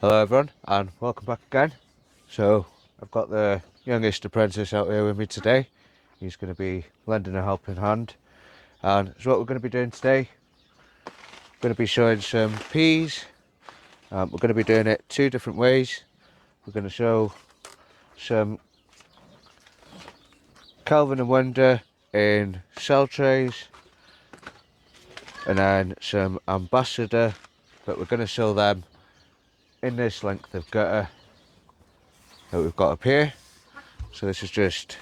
Hello everyone and welcome back again. So I've got the youngest apprentice out here with me today. He's going to be lending a helping hand, and so what we're going to be doing today, we're going to be showing some peas. We're going to be doing it two different ways. We're going to show some Kelvin and Wonder in cell trays and then some Ambasidor, but we're going to show them in this length of gutter that we've got up here. So this is just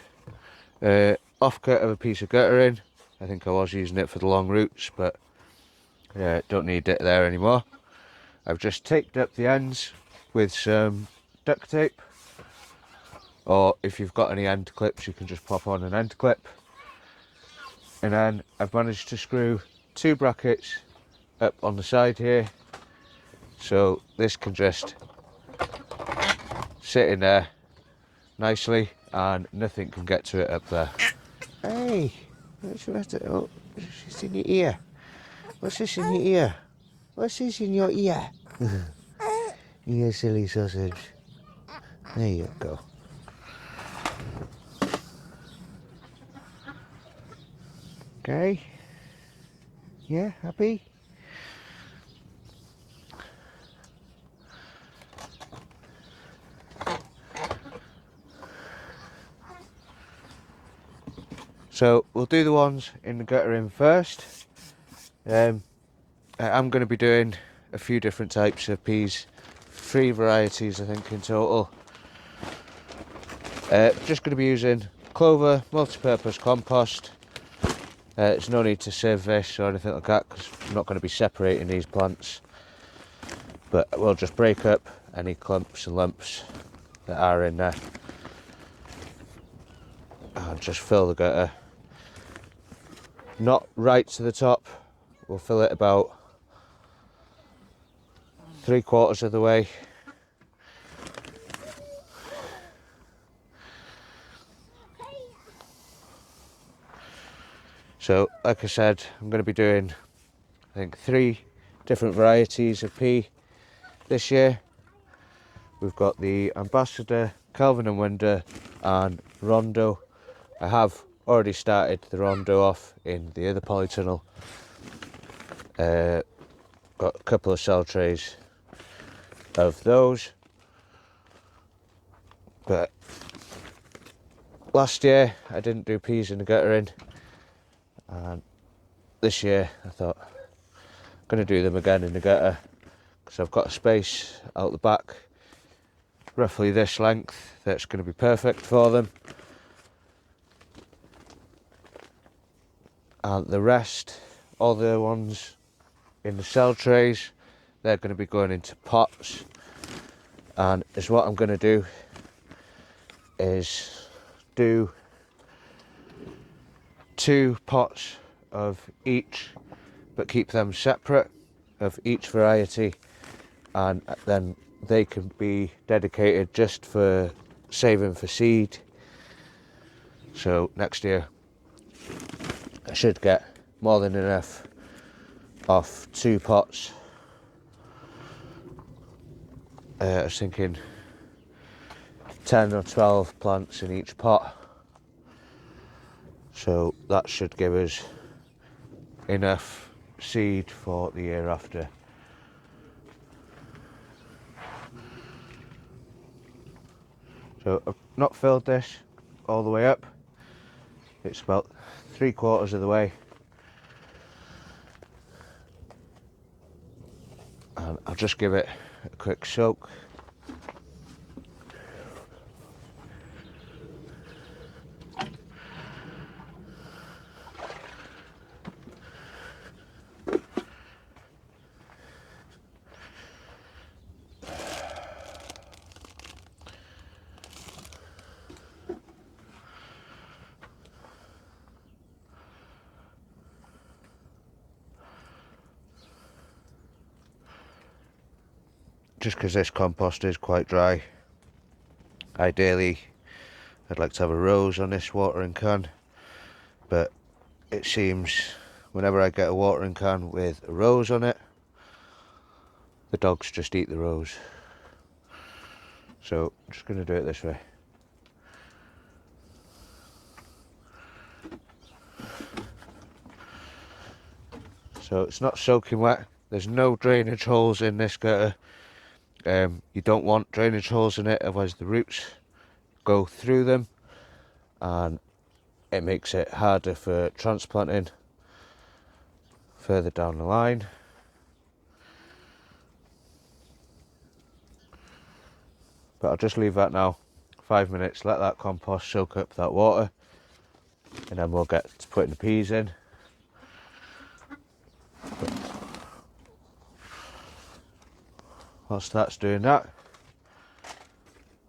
offcut of a piece of guttering. I think I was using it for the long roots, but don't need it there anymore. I've just taped up the ends with some duct tape, or if you've got any end clips you can just pop on an end clip. And then I've managed to screw two brackets up on the side here, so this can just sit in there nicely and nothing can get to it up there. Hey, what's that? Oh, it's in your ear. What's this in your ear? What's this in your ear? You silly sausage. There you go. Okay. Yeah, happy? So we'll do the ones in the guttering first. I'm going to be doing a few different types of peas, 3 varieties I think in total. Just going to be using clover multi-purpose compost. There's no need to sieve this or anything like that because I'm not going to be separating these plants, but we'll just break up any clumps and lumps that are in there and just fill the gutter. Not right to the top, we'll fill it about 3/4 of the way. So like I said, I'm going to be doing I think 3 different varieties of pea this year. We've got the Ambasidor, Kelvin and Wonder and Rondo. I have already started the Rondo off in the other polytunnel. Got a couple of cell trays of those, but last year I didn't do peas in the guttering, and this year I thought I'm going to do them again in the gutter because I've got a space out the back roughly this length that's going to be perfect for them, and the rest, all the ones in the cell trays, they're going to be going into pots. And is what I'm going to do is do 2 pots of each, but keep them separate of each variety, and then they can be dedicated just for saving for seed. So next year I should get more than enough off 2 pots. I was thinking 10 or 12 plants in each pot, so that should give us enough seed for the year after. So I've not filled this all the way up, it's about 3/4 of the way, and I'll just give it a quick soak. Just because this compost is quite dry, ideally I'd like to have a rose on this watering can, but it seems whenever I get a watering can with a rose on it, the dogs just eat the rose. So I'm just going to do it this way. So it's not soaking wet. There's no drainage holes in this gutter. You don't want drainage holes in it, otherwise the roots go through them and it makes it harder for transplanting further down the line. But I'll just leave that now, 5 minutes, let that compost soak up that water, and then we'll get to putting the peas in. But whilst that's doing that,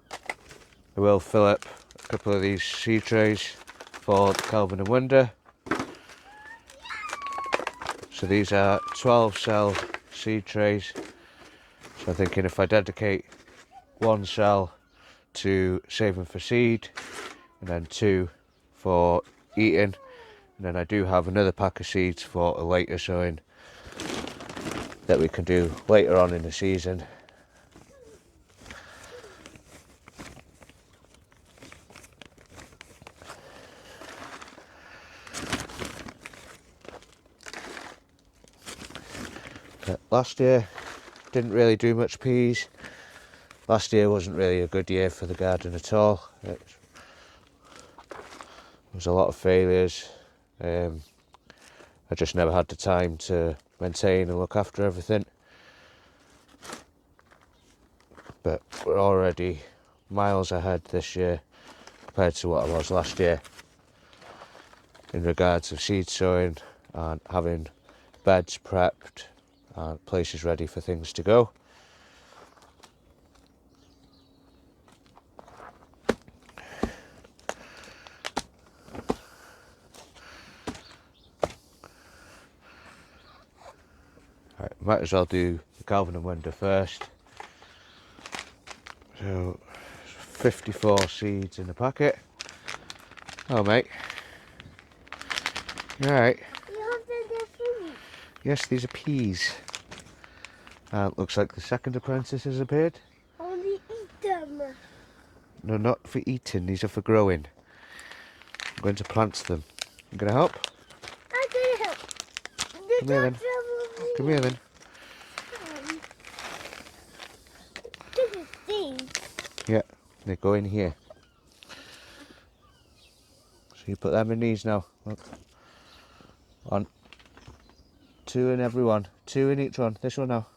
I will fill up a couple of these seed trays for the Kelvin and Wonder. So these are 12 cell seed trays. So I'm thinking if I dedicate 1 cell to saving for seed and then 2 for eating, and then I do have another pack of seeds for a later sowing that we can do later on in the season. But last year didn't really do much peas. Last year wasn't really a good year for the garden at all. There was a lot of failures. I just never had the time to maintain and look after everything. But we're already miles ahead this year compared to what I was last year in regards of seed sowing and having beds prepped and places ready for things to go. Right, might as well do the Kelvin and Wonder first. So 54 seeds in the packet. Oh mate, you alright? Yes, these are peas. Looks like the second apprentice has appeared. Only eat them. No, not for eating, these are for growing. I'm going to plant them. You going to help? I can help. Come here then. Come here then. This is these. Yeah, they go in here. So you put them in these now. Look. 1, 2 in every one. 2 in each one. This one now.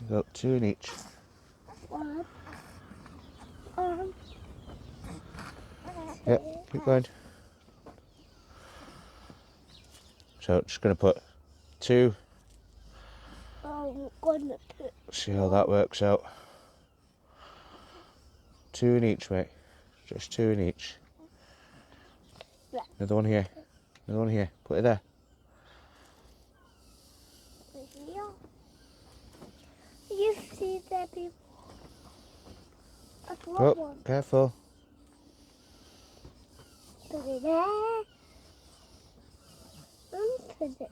Go, 2 in each. One. Yeah, keep going. So just going to put 2. I'm gonna put. See how that works out. 2 in each, mate. Just 2 in each. Yeah. Another one here. Another one here. Put it there. Here. You see that people? I want Oh, one. careful. Put it there. And put it.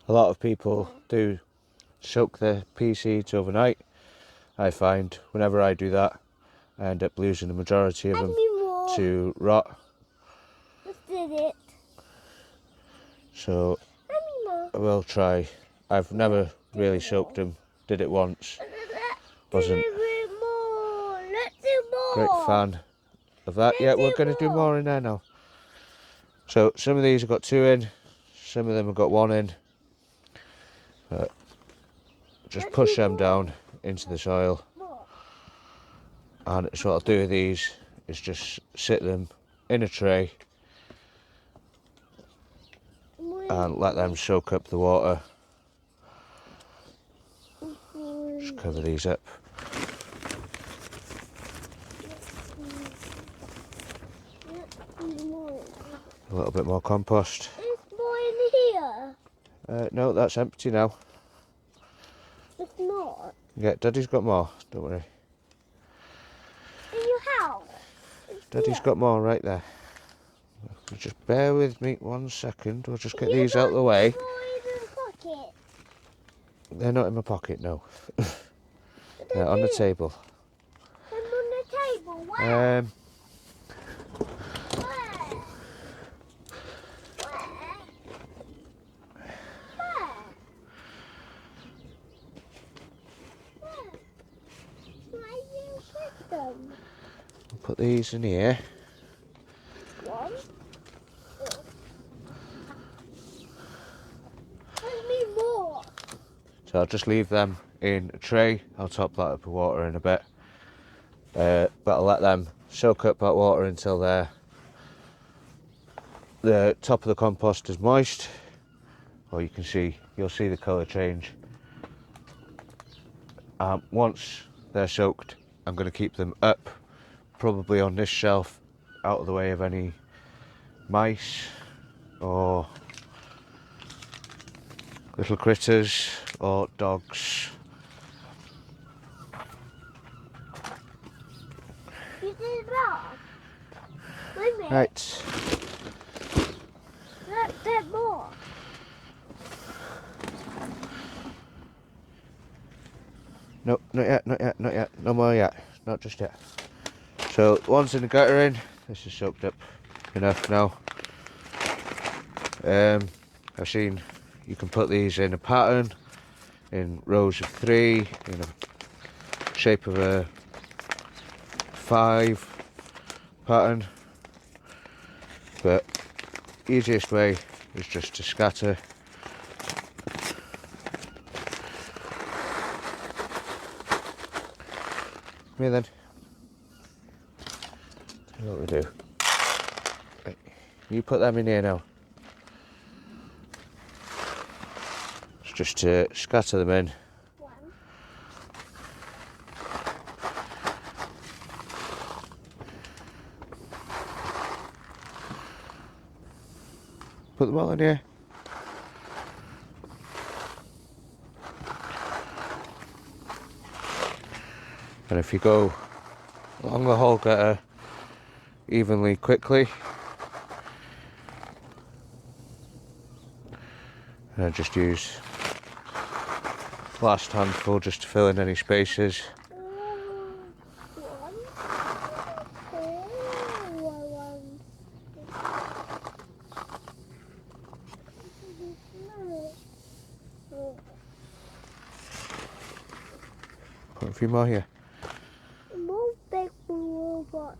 A lot of people do soak their pea seeds overnight. I find whenever I do that, I end up losing the majority of them More. to rot. Just did it. So More. I will try. I've never really soaked them. Did it once. Wasn't More. Let's do more. great fan of that. Yeah, we're going to do more in there now. So some of these have got 2 in, some of them have got 1 in. Just push them down into the soil. And so what I'll do with these is just sit them in a tray and let them soak up the water. Just cover these up. A little bit more compost. There's more in here. No, that's empty now. It's not. Yeah, Daddy's got more, don't worry. In your house. Daddy's got more right there. Just bear with me 1 second, we'll just get these out of the way. More in the pocket. They're not in my pocket, no. them on the here? table. Them on the table. Where? Um, Where? Where? Where? Where? Where you put them? put these in here. One. Give me more. So I'll just leave them in a tray. I'll top that up with water in a bit. But I'll let them soak up that water until the top of the compost is moist. Or you'll see the colour change. Once they're soaked, I'm going to keep them up, probably on this shelf, out of the way of any mice or little critters or dogs. You did that. Wait a minute. Right, There's more. no, not yet, not yet, not yet, no more yet, not just yet. So one's in the guttering. This is soaked up enough now. I've seen you can put these in a pattern, in rows of 3, in a shape of a 5 pattern, but easiest way is just to scatter. Come here then. Tell you what we do. Right. You put them in here now. It's just to scatter them in. One. Put them all in here. And if you go along the whole gutter evenly, quickly, and I just use last handful just to fill in any spaces. Put a few more here. More big robot.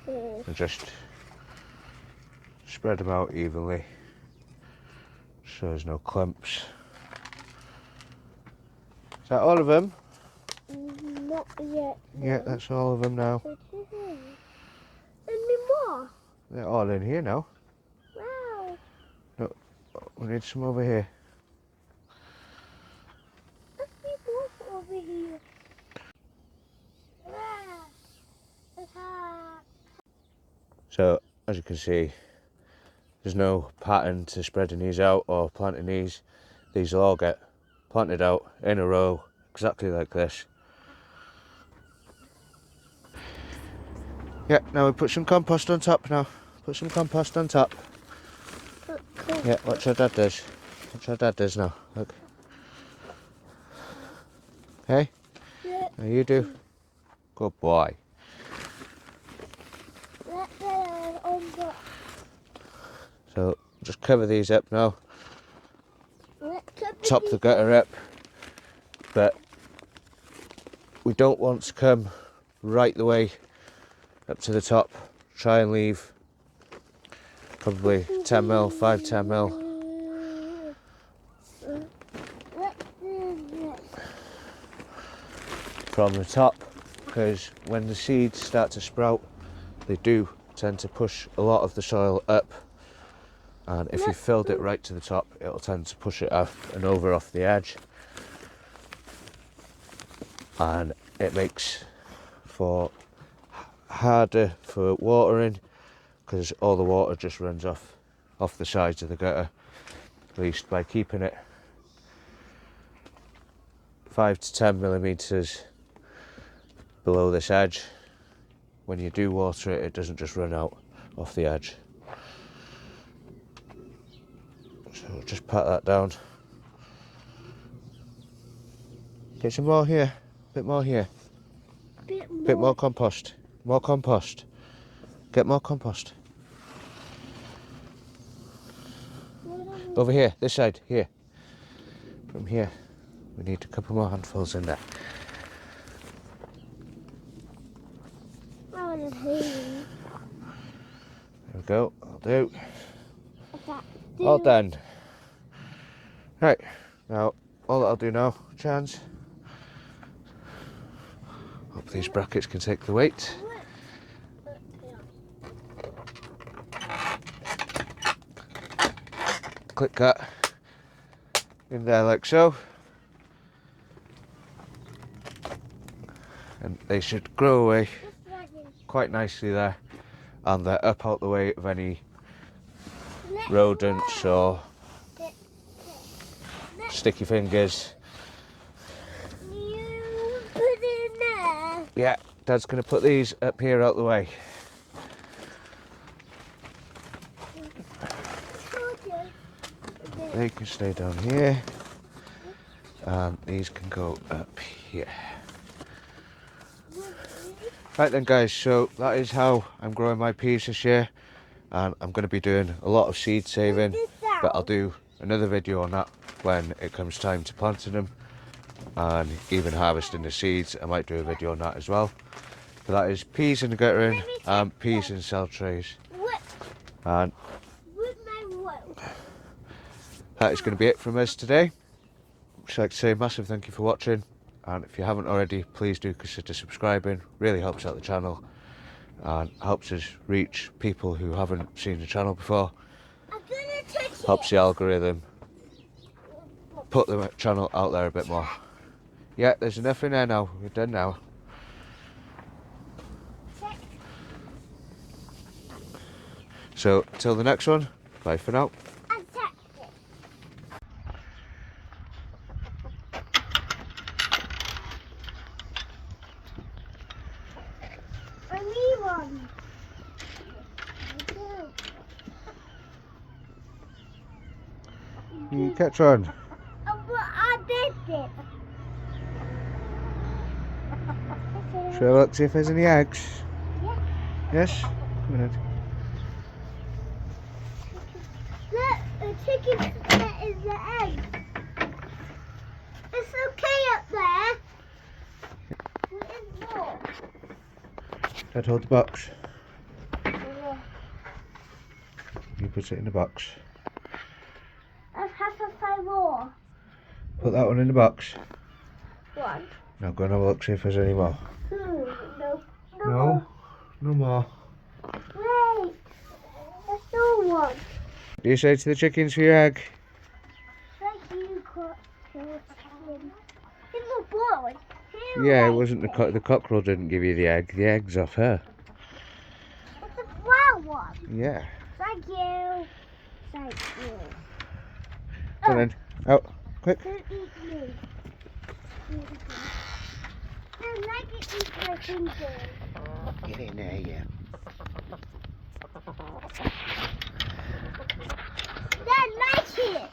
And just spread them out evenly so there's no clumps. Is that all of them? Not yet. Yeah, that's all of them now. Any more? They're all in here now. Wow. No, we need some over here. Let's see more over here. Wow. So, as you can see, there's no pattern to spreading these out or planting these. These will all get planted out in a row, exactly like this. Yeah, now we put some compost on top now. Put some compost on top. Yeah, watch how Dad does. Watch how Dad does now. Look. Hey? Yeah. Now you do. Good boy. So, just cover these up now. Top the gutter up. But we don't want to come right the way up to the top. Try and leave probably 10mm, 5-10mm. From the top, because when the seeds start to sprout, they do tend to push a lot of the soil up, and if you filled it right to the top, it'll tend to push it up and over off the edge, and it makes for harder for watering, because all the water just runs off the sides of the gutter. At least by keeping it 5 to 10mm below this edge, when you do water it, it doesn't just run out off the edge. So just pat that down. Get some more here. Bit more here. Bit Bit more compost. More compost. Get more compost. Over here, this side, here. From here. We need a couple more handfuls in there. There we go, I'll do. All done. Right, now all I'll do now, Chance. Hope these brackets can take the weight. Click that in there like so. And they should grow away quite nicely there. And they're up out the way of any rodents or sticky fingers. You put it in there. Yeah, Dad's going to put these up here out the way. They can stay down here. And these can go up here. Right then guys, so that is how I'm growing my peas this year. And I'm going to be doing a lot of seed saving. But I'll do another video on that when it comes time to planting them. And even harvesting the seeds, I might do a video on that as well. But that is peas in the guttering and peas in cell trays. And that is going to be it from us today. I'd like to say a massive thank you for watching. And if you haven't already, please do consider subscribing. Really helps out the channel and helps us reach people who haven't seen the channel before. Helps the algorithm put the channel out there a bit more. Yeah, there's enough in there now. We're done now. So, till the next one, bye for now. You catch on. I did it. Shall I look, see if there's any eggs? Yeah. Yes? Come on in. Look, the chicken is the egg. It's okay up there. What is more? Dad, hold the box. You put it in the box. I have to find more. Put that one in the box. One. Now go and have a look, see if there's any more. No. No? No more. Wait. There's still one. What do you say to the chickens for your egg? Thank you, chicken. It's a boy. Yeah, it wasn't the cockerel didn't give you the egg. The egg's off her. It's a brown one. Yeah. Thank you. Thank you. Come on. Out. Quick. Don't eat me. I like it eat my fingers. Get in there, yeah. Dad, like it.